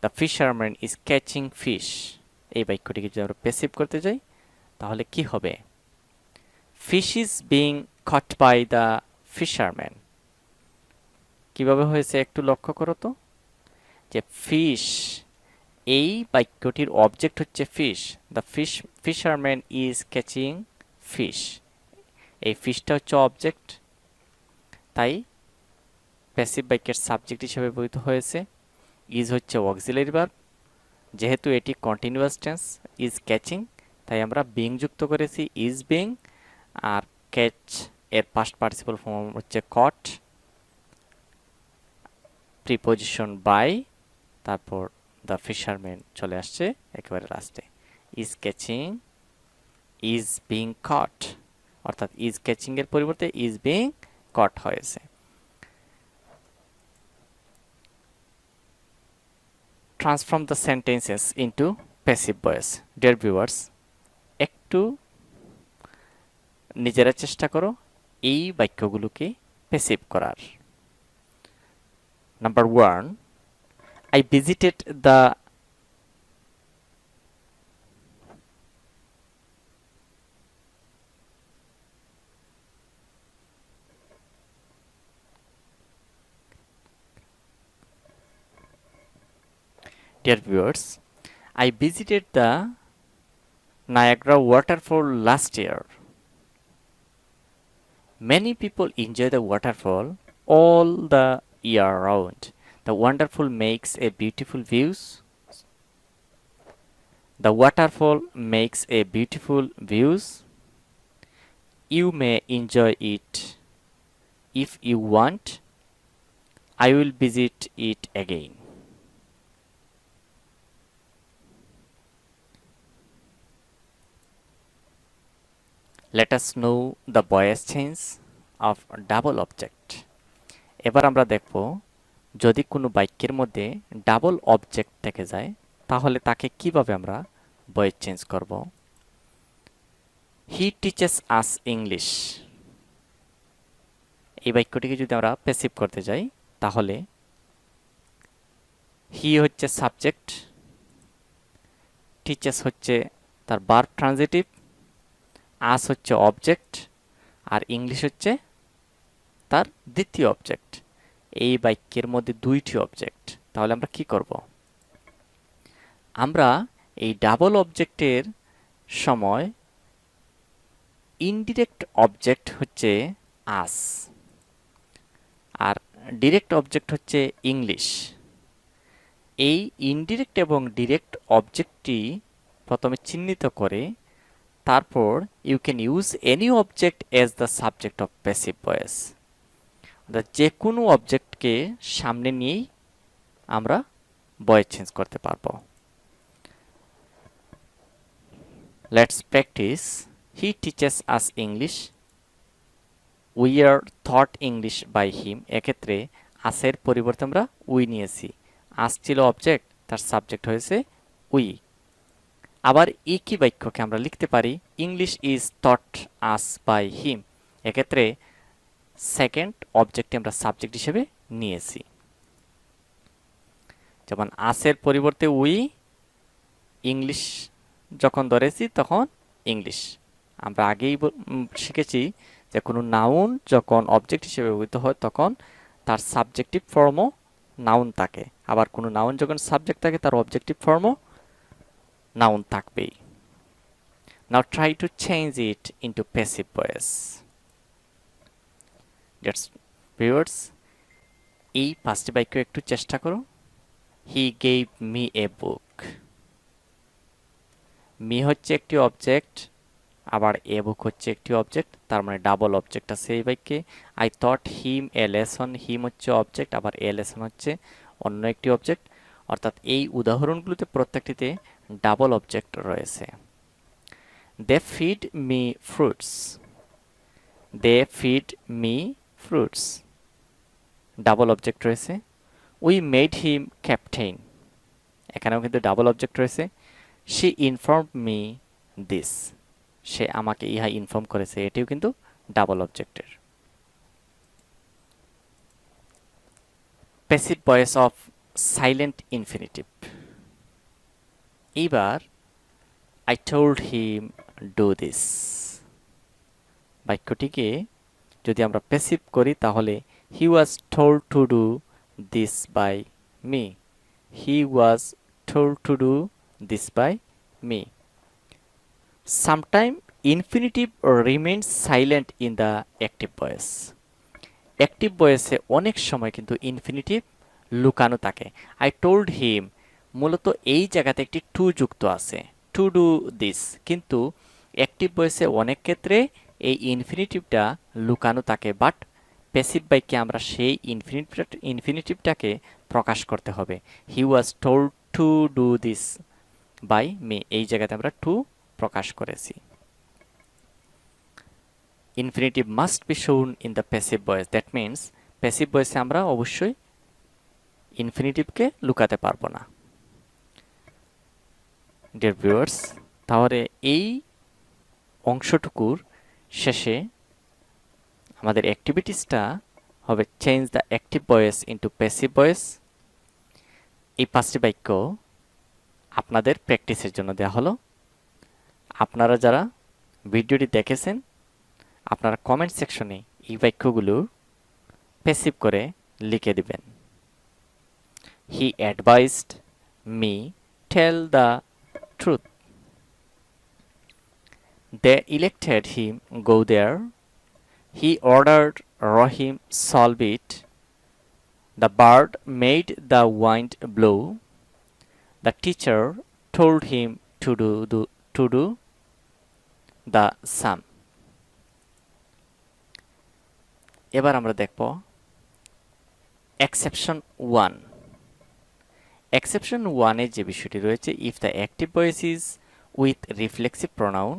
the fisherman is catching fish. এই বাক্যটিকে যদি আমরা প্যাসিভ করতে যাই তাহলে কি হবে? Fish is being caught by the fisherman. কিভাবে হয়েছে একটু লক্ষ্য করো তো, যে ফিশ, এই বাক্যটির অবজেক্ট হচ্ছে fish. The fisherman is catching fish, এই ফিশটা হচ্ছে অবজেক্ট, তাই প্যাসিভ বাক্যের সাবজেক্ট হিসেবে ব্যবহৃত হয়েছে। ইজ হচ্ছে অক্সিলারি ভার্ব, যেহেতু এটি কন্টিনিউয়াস টেন্স, ইজ ক্যাচিং, তাই আমরা বিং যুক্ত করেছি ইজ বিং। আর ক্যাচ এর পাস্ট পার্টিসিপল ফর্ম হচ্ছে কট, প্রিপোজিশন বাই, তারপর দ্য ফিশারম্যান চলে আসছে একেবারে লাস্টে। Is catching, is being caught, অর্থাৎ ইজ ক্যাচিং এর পরিবর্তে ইজ বিং কট হয়েছে। Transform the sentences into passive voice. Dear viewers, একটু নিজেরা চেষ্টা করো এই বাক্যগুলোকে প্যাসিভ করার। Number 1, I visited the Dear viewers, I visited the Niagara waterfall last year. Many people enjoy the waterfall all the year round. The waterfall makes a beautiful views. The waterfall makes a beautiful views. You may enjoy it. If you want, I will visit it again. Let us know the voice change of double object. এবার আমরা দেখব যদি কোনো বাক্যের মধ্যে ডাবল অবজেক্ট থেকে যায় তাহলে তাকে কিভাবে আমরা ভয়েস চেঞ্জ করব। হি টিচেস আস ইংলিশ, এই বাক্যটিকে যদি আমরা প্যাসিভ করতে যাই তাহলে হি হচ্ছে সাবজেক্ট, টিচেস হচ্ছে তার ভার্ব ট্রানজিটিভ, আস হচ্ছে অবজেক্ট, আর ইংলিশ হচ্ছে তার দ্বিতীয় অবজেক্ট। এই বাক্যের মধ্যে দুইটি অবজেক্ট, তাহলে আমরা কি করব? আমরা এই ডাবল অবজেক্টের সময় ইনডিরেক্ট অবজেক্ট হচ্ছে আস আর ডিরেক্ট অবজেক্ট হচ্ছে ইংলিশ। এই ইনডিরেক্ট এবং ডিরেক্ট অবজেক্টটি প্রথমে চিহ্নিত করে তারপর you can use any object as the subject of passive voice. যে কোনো অবজেক্টকে সামনে নিয়েই আমরা ভয়েস চেঞ্জ করতে পারবো। Let's practise. He teaches us English, we are thought English by him. এক্ষেত্রে আসের পরিবর্তে আমরা উই নিয়েছি। আস ছিল অবজেক্ট, তার সাবজেক্ট হয়েছে উই। আবার একই বাক্যকে আমরা লিখতে পারি English is taught us by him. এক্ষেত্রে সেকেন্ড অবজেক্টে আমরা সাবজেক্ট হিসেবে নিয়েছি। যেমন আসের পরিবর্তে উই, ইংলিশ যখন ধরেছি তখন ইংলিশ। আমরা আগেই শিখেছি যে কোনো নাউন যখন অবজেক্ট হিসেবে ব্যবহৃত হয় তখন তার সাবজেক্টিভ ফর্মও নাউন থাকে, আবার কোনো নাউন যখন সাবজেক্ট থাকে তার অবজেক্টিভ ফর্মও নাউন থাকবেই। Now try to change it into passive voice. Viewers, এই পাঁচটি বাক্য একটু চেষ্টা করো। He gave me a book. Me হচ্ছে একটি অবজেক্ট, আবার এ বুক হচ্ছে একটি অবজেক্ট, তার মানে ডাবল অবজেক্ট আছে এই বাক্যে। I taught him a lesson, him হচ্ছে অবজেক্ট, আবার এ লেসন হচ্ছে অন্য একটি অবজেক্ট। অর্থাৎ এই উদাহরণগুলোতে প্রত্যেকটিতে ডাবল অবজেক্ট রয়েছে। They feed me fruits, they feed me fruits, double object রয়েছে। উই মেড হিম ক্যাপ্টেন, এখানেও কিন্তু ডাবল অবজেক্ট রয়েছে। শি ইনফর্ম মি দিস, সে আমাকে ইহা ইনফর্ম করেছে, এটিও কিন্তু ডাবল অবজেক্টের। Passive voice of silent infinitive. এইবার I told him do this, বাক্যটিকে যদি আমরা প্যাসিভ করি তাহলে he was told to do this by me, he was told to do this by me. Sometime infinitive remains silent in the active voice. Active ভয়েসে অনেক সময় কিন্তু ইনফিনিটিভ লুকানো থাকে। আই টোল্ড হিম, মূলত এই জায়গাতে একটি টু যুক্ত আছে, টু ডু দিস, কিন্তু অ্যাক্টিভ ভয়েসে অনেক ক্ষেত্রে এই ইনফিনিটিভটা লুকানো থাকে, বাট প্যাসিভ বাক্যে আমরা সেই ইনফিনিটিভটাকে প্রকাশ করতে হবে। He was told to do this by me, এই জায়গাতে আমরা টু প্রকাশ করেছি। Infinitive must be shown in the passive voice, that means passive ভয়েসে আমরা অবশ্যই ইনফিনিটিভকে লুকাতে পারবো না। ডিয়ার ভিউয়ার্স, তাহলে এই অংশটুকুর শেষে আমাদের অ্যাক্টিভিটিসটা হবে change the active voice into passive voice. এই পাঁচটি বাক্য আপনাদের প্র্যাকটিসের জন্য দেওয়া হলো। আপনারা যারা ভিডিওটি দেখেছেন আপনারা কমেন্ট সেকশনে এই বাক্যগুলো প্যাসিভ করে লিখে দিবেন। He advised me tell the truth, they elected him go there, he ordered Rahim solve it, the bird made the wind blow, the teacher told him to do the same. এবার আমরা দেখব এক্সেপশন 1। এক্সেপশন 1 এ যে বিষয়টি রয়েছে, if the active voice is with reflexive pronoun,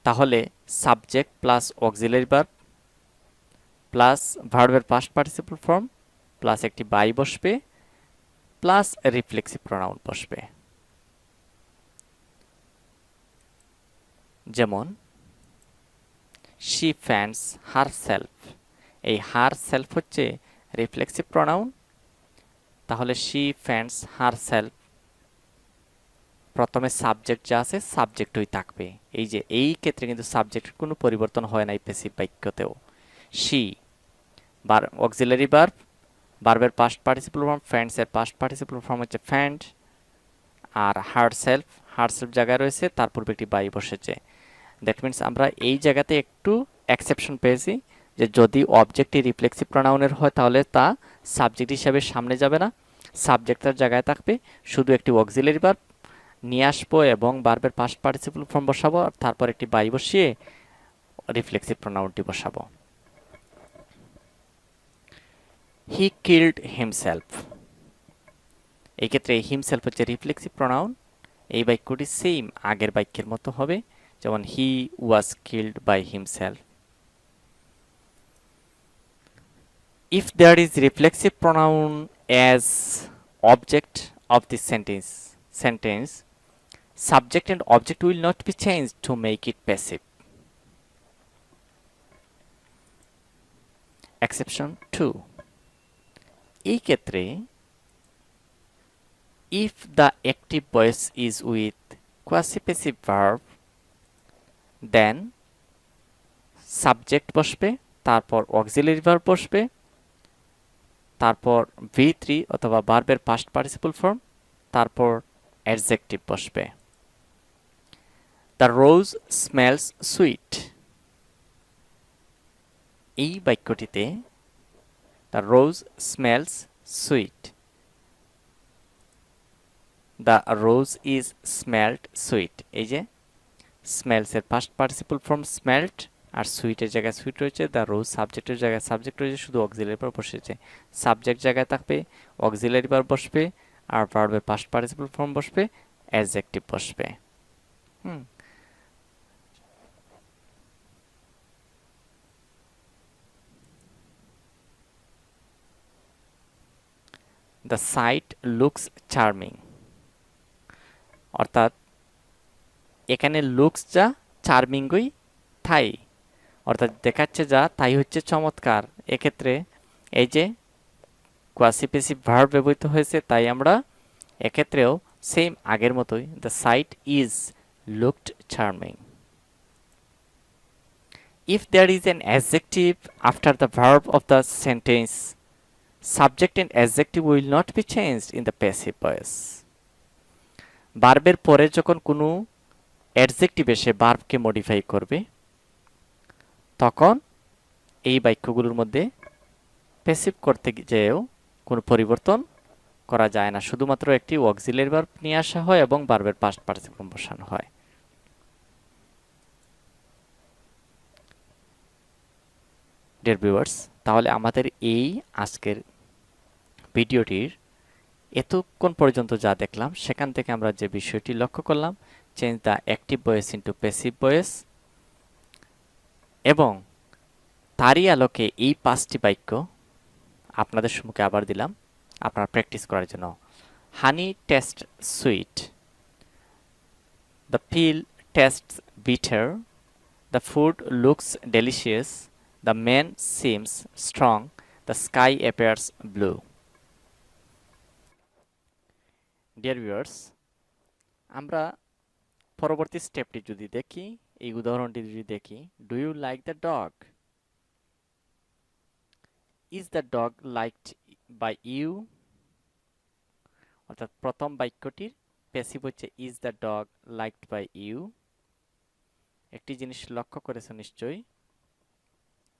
তাহলে subject plus auxiliary verb plus ভার্বের পাস্ট পার্টিসিপল ফর্ম প্লাস একটি বাই বসবে প্লাস রিফ্লেক্সিভ প্রোনাউন বসবে। যেমন she fans herself, এই herself হচ্ছে রিফ্লেক্সিভ প্রোনাউন, তাহলে she fans herself প্রথমে সাবজেক্ট যা আছে সাবজেক্টই থাকবে। এই যে এই ক্ষেত্রে কিন্তু সাবজেক্টের কোনো পরিবর্তন হয় না এই প্যাসিভ বাক্যতেও। she অক্সিলারি ভার্ব, ভার্বের পাস্ট পার্টিসিপল ফর্ম, ফ্যান্ডস এর পাস্ট পার্টিসিপল ফর্ম হচ্ছে ফ্যান্ড, আর হারসেলফ জায়গায় রয়েছে, তার পূর্বে একটি বাই বসেছে। দ্যাট মিনস আমরা এই জায়গাতে একটু এক্সেপশন পেয়েছি যে যদি অবজেক্টটি রিফ্লেক্সিভ প্রোনাউনের হয় তাহলে তা সাবজেক্ট হিসাবে সামনে যাবে না, সাবজেক্টের জায়গায় থাকবে, শুধু একটি অক্সিলারি ভার্ব নিয়ে আসবো এবং ভার্বের পাস্ট পার্টিসিপল ফর্ম বসাবো আর তারপর একটি বাই বসিয়ে রিফ্লেক্সিভ প্রোনাউনটি বসাবো। হি কিল্ড হিমসেলফ, এই ক্ষেত্রে হিমসেলফ হচ্ছে রিফ্লেক্সিভ প্রোনাউন। এই বাক্যটি সেম আগের বাক্যের মতো হবে, যেমন he was killed by himself. If there is reflexive pronoun as object of the sentence, subject and object will not be changed to make it passive. Exception 2. এই ক্ষেত্রে if the active voice is with quasi-passive verb, then subject বসবে, তারপর auxiliary verb বসবে, তারপর V3 অথবা ভার্বের পাস্ট পার্টিসিপল ফর্ম, তারপর অ্যাডজেক্টিভ বসবে। দ্য রোজ স্মেলস সুইট, এই বাক্যটিতে the rose smells sweet, the rose is smelled sweet, এই যে স্মেলস এর পাস্ট পার্টিসিপল ফর্ম স্মেলড আর সুইটের জায়গায় সুইট রয়েছে, দ্য রোজ সাবজেক্টের জায়গায় সাবজেক্ট রয়েছে, শুধু অক্সিলারি ভার্ব বসেছে। সাবজেক্ট জায়গায় থাকবে, অক্সিলারি ভার্ব বসবে আর ভার্বের পাস্ট পার্টিসিপল ফর্ম বসবে, অ্যাডজেক্টিভ বসবে। দ্য সাইট লুকস চার্মিং, অর্থাৎ এখানে লুকস যা চার্মিংই তাই, অর্থাৎ দেখাচ্ছে যা তাই হচ্ছে চমৎকার। এক্ষেত্রে এই যে কোয়াসি-প্যাসিভ ভার্ব ব্যবহৃত হয়েছে, তাই আমরা এক্ষেত্রেও সেম আগের মতোই the sight is looked charming. If there is an adjective after the verb of the sentence, subject and adjective will not be changed in the passive voice. ভার্বের পরে যখন কোনো অ্যাডজেক্টিভ এসে ভার্বকে মডিফাই করবে তখন এই বাক্যগুলোর মধ্যে প্যাসিভ করতে যেও কোনো পরিবর্তন করা যায় না, শুধুমাত্র একটি অক্সিলারি ভার্ব নিয়ে আসা হয় এবং ভার্বের পাস্ট পার্টিসিপল বসানো হয়। ডিয়ার ভিউয়ার্স, তাহলে আমাদের এই আজকের ভিডিওটির এতক্ষণ পর্যন্ত যা দেখলাম সেখান থেকে আমরা যে বিষয়টি লক্ষ্য করলাম, change the active voice into passive voice, এবং তারই আলোকে এই 5টি বাক্য আপনাদের সম্মুখে আবার দিলাম আপনারা প্র্যাকটিস করার জন্য। Honey taste sweet, the pill tastes bitter, the food looks delicious, the man seems strong, the sky appears blue. Dear viewers, আমরা পরবর্তী স্টেপটি যদি দেখি, এই উদাহরণটি যদি দেখি, do you like the dog, is the dog liked by you, অর্থাৎ প্রথম বাক্যটির প্যাসিভ হচ্ছে is the dog liked by you. একটি জিনিস লক্ষ্য করেছো নিশ্চয়ই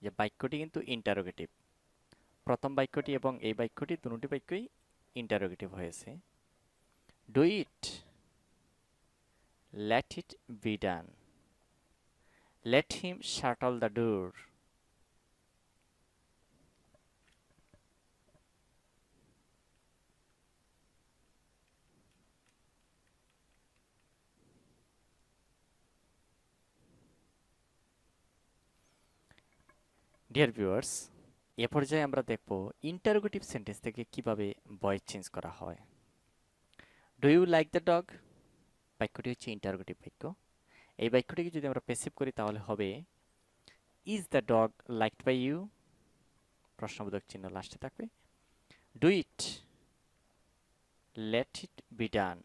যে বাক্যটি কিন্তু ইন্টারোগেটিভ, প্রথম বাক্যটি এবং এই বাক্যটি দুটি বাক্যই ইন্টারোগেটিভ হয়েছে। Do it, let it be done, let him shuttle the door, dear viewers, এ পর্যায়ে আমরা দেখব ইন্টারোগেটিভ সেন্টেন্স থেকে কিভাবে ভয়েস চেঞ্জ করা হয়। Do you like the dog বাক্যটি হচ্ছে ইন্টারোগেটিভ বাক্য। এই বাক্যটিকে যদি আমরা প্যাসিভ করি তাহলে হবে is the dog liked by you, প্রশ্নবোধক চিহ্ন লাস্টে থাকবে। Do it, let it be done.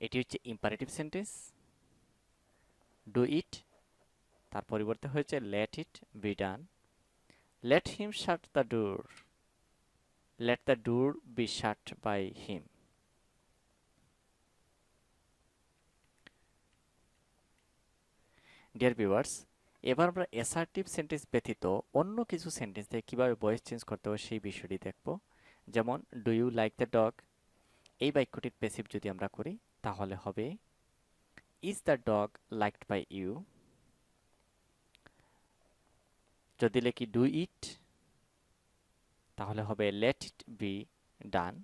এটি হচ্ছে ইম্পারেটিভ সেন্টেন্স। ডু ইট তার পরিবর্তে হয়েছে let it be done. Let him shut the door, let the door be shut by him. Dear viewers, এবার আমরা অ্যাসার্টিভ সেন্টেন্স ব্যতীত অন্য কিছু সেন্টেন্স থেকে কীভাবে ভয়েস চেঞ্জ করতে হবে সেই বিষয়টি দেখব। যেমন do you like the dog, এই বাক্যটির প্যাসিভ যদি আমরা করি তাহলে হবে is the dog liked by you. যদি লিখি ডু ইট তাহলে হবে লেট ইট বি ডান।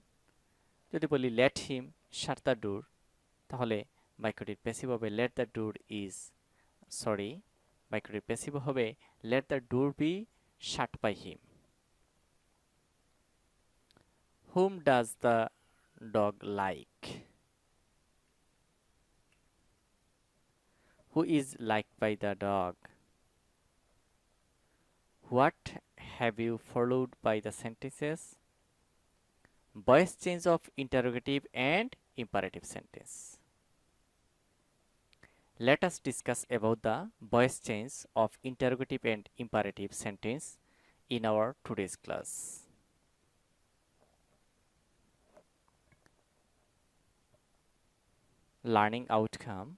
যদি বলি লেট হিম শাট দ্য ডোর তাহলে বাক্যটির প্যাসিভ হবে let the door is sorry বাক্যটির প্যাসিভ হবে let the door be shut by him. Whom does the dog like, who is liked by the dog. What have you followed by the sentences? Voice change of interrogative and imperative sentence. Let us discuss about the voice change of interrogative and imperative sentence in our today's class. Learning outcome.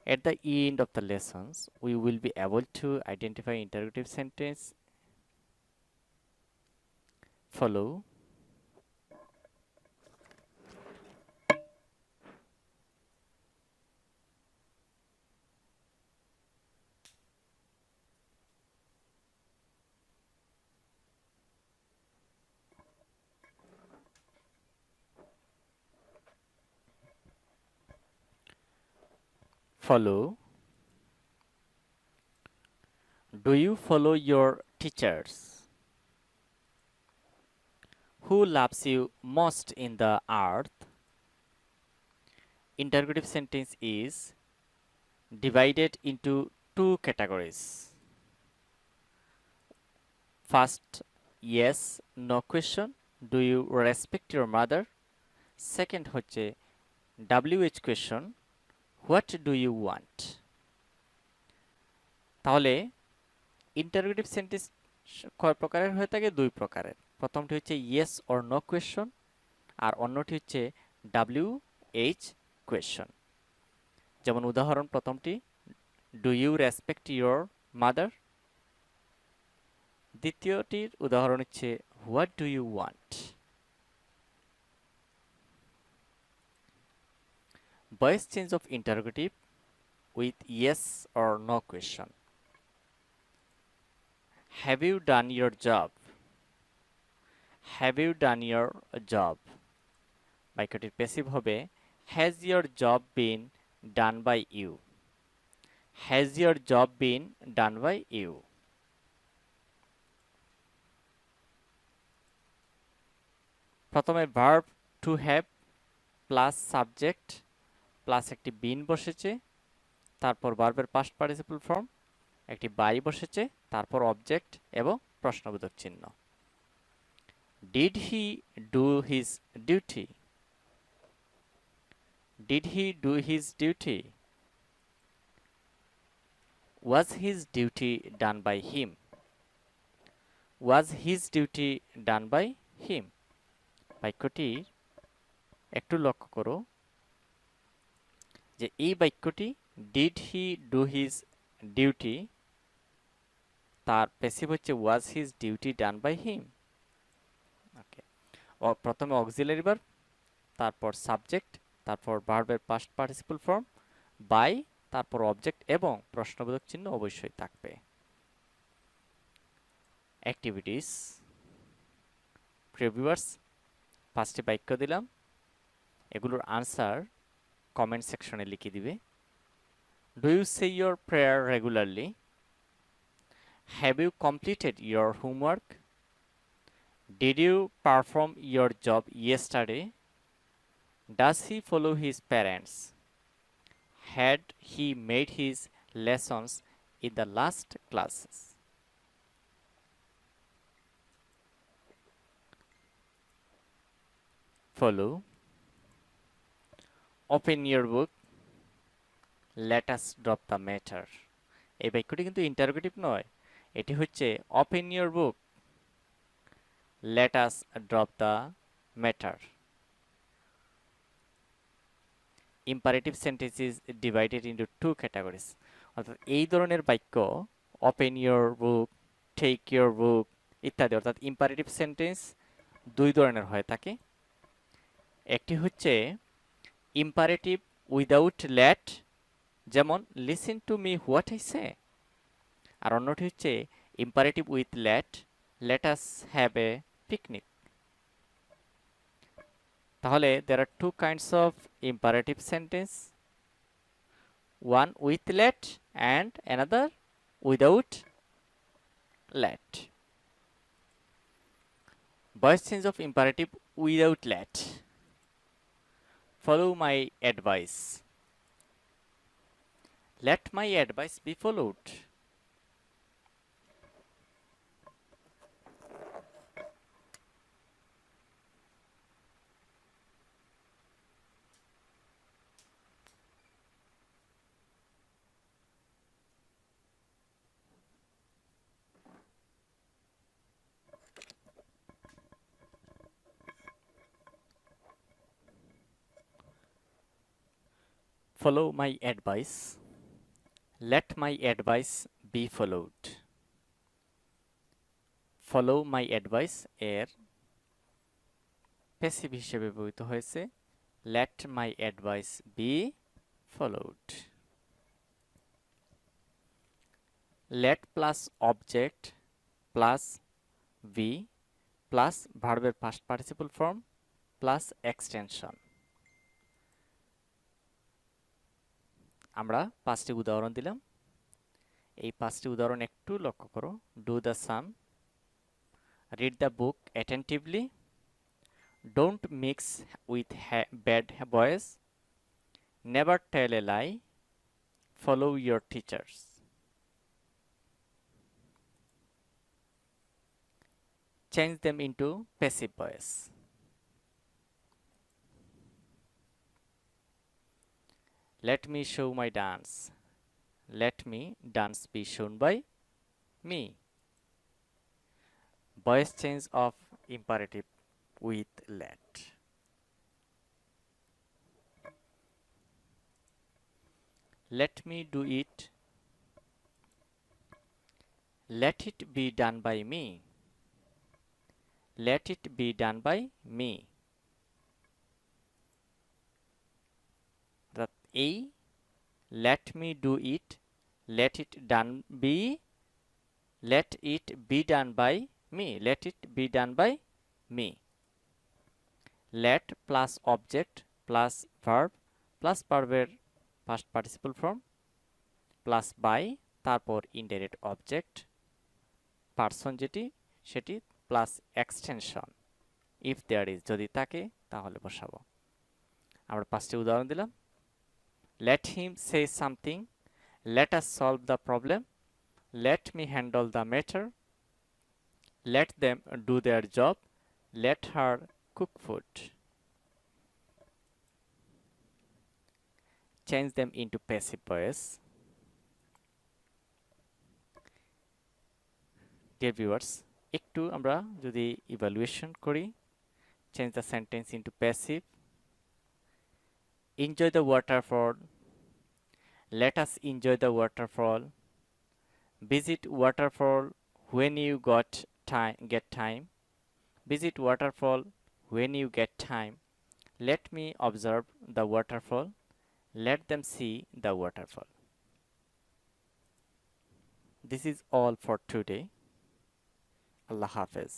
At the end of the lessons, we will be able to identify interrogative sentence. Follow. Follow. Do you follow your teachers? Who loves you most in the earth? Interrogative sentence is divided into two categories. First, yes, no question. Do you respect your mother? Second হচ্ছে WH question. What do you want? তাহলে ইন্টারোগেটিভ সেন্টেন্স কয় প্রকারের হয়ে থাকে? দুই প্রকারের। প্রথমটি হচ্ছে ইয়েস অর নো কোয়েশ্চন আর অন্যটি হচ্ছে WH কোয়েশ্চন। যেমন উদাহরণ প্রথমটি do you respect your mother, দ্বিতীয়টির উদাহরণ হচ্ছে what do you want. Voice change of interrogative with yes or no question. Have you done your job? Have you done your job? বাক্যটির প্যাসিভ হবে Has your job been done by you? Has your job been done by you? প্রথমে verb to have plus subject plus একটি বিন বসেছে, তারপর ভার্বের পাস্ট পার্টিসিপল ফর্ম, একটি বাই বসেছে, তারপর অবজেক্ট এবং প্রশ্নবোধক চিহ্ন। Did he do his duty? Did he do his duty? Was his duty done by him? Was his duty done by him? বাক্যটি একটু লক্ষ্য করো যে এই বাক্যটি did he do his duty তার প্যাসিভ হচ্ছে was his duty done by him. ওকে, প্রথমে অক্সিলারি ভার্ব, তারপর সাবজেক্ট, তারপর ভার্বের পাস্ট পার্টিসিপল ফর্ম, বাই, তারপর অবজেক্ট এবং প্রশ্নবোধক চিহ্ন অবশ্যই থাকবে। অ্যাক্টিভিটিস। প্রিয় ভিউয়ার্স, 5টি বাক্য দিলাম, এগুলোর আনসার কমেন্ট সেকশনে লিখে দিবে। Do you say your prayer regularly? Have you completed your homework? Did you perform your job yesterday? Does he follow his parents? Had he made his lessons in the last classes? Follow. Open your book. Let us drop the matter. এই বাক্যটি কিন্তু ইন্টারোগেটিভ নয়, এটি হচ্ছে open your book, let us drop the matter. Imperative sentence is divided into two categories. অর্থাৎ এই ধরনের বাক্য open your book, take your book ইত্যাদি, অর্থাৎ ইম্পারেটিভ সেন্টেন্স দুই ধরনের হয়ে থাকে। একটি হচ্ছে ইম্পারেটিভ উইদাউট লেট, যেমন listen to me what I say, আর অন্যটি হচ্ছে imperative with let, let us have a picnic. তাহলে there are two kinds of imperative sentence, one with let and another without let. Voice change of imperative without let. Follow my advice. Let my advice be followed. Follow my advice. Let my advice be followed. Follow my advice এর প্যাসিভ হিসেবে ব্যবহৃত হয়েছে let my advice be followed. Let plus object plus be plus ভার্বের past participle form plus extension. আমরা পাঁচটি উদাহরণ দিলাম, এই পাঁচটি উদাহরণ একটু লক্ষ্য করো। Do the sum, read the book attentively, don't mix with bad boys, never tell a lie, follow your teachers. Change them into passive voice. Let me show my dance. Let me dance be shown by me. Voice change of imperative with let. Let me do it. Let it be done by me. Let it be done by me. A, let me do it, let it done be, let it be done by me, let it be done by me. Let plus object plus verb plus verb past participle form plus by তারপর indirect object person যেটি সেটি plus extension if there is, যদি থাকে তাহলে বসাবো। আমরা পাঁচটি উদাহরণ দিলাম। Let him say something. Let us solve the problem. Let me handle the matter. Let them do their job. Let her cook food. Change them into passive voice. Dear viewers, একটু আমরা যদি evaluation করি, change the sentence into passive. Enjoy the waterfall. Let us enjoy the waterfall. Visit waterfall when you get time. Visit waterfall when you get time. Let me observe the waterfall. Let them see the waterfall. This is all for today. Allah Hafiz.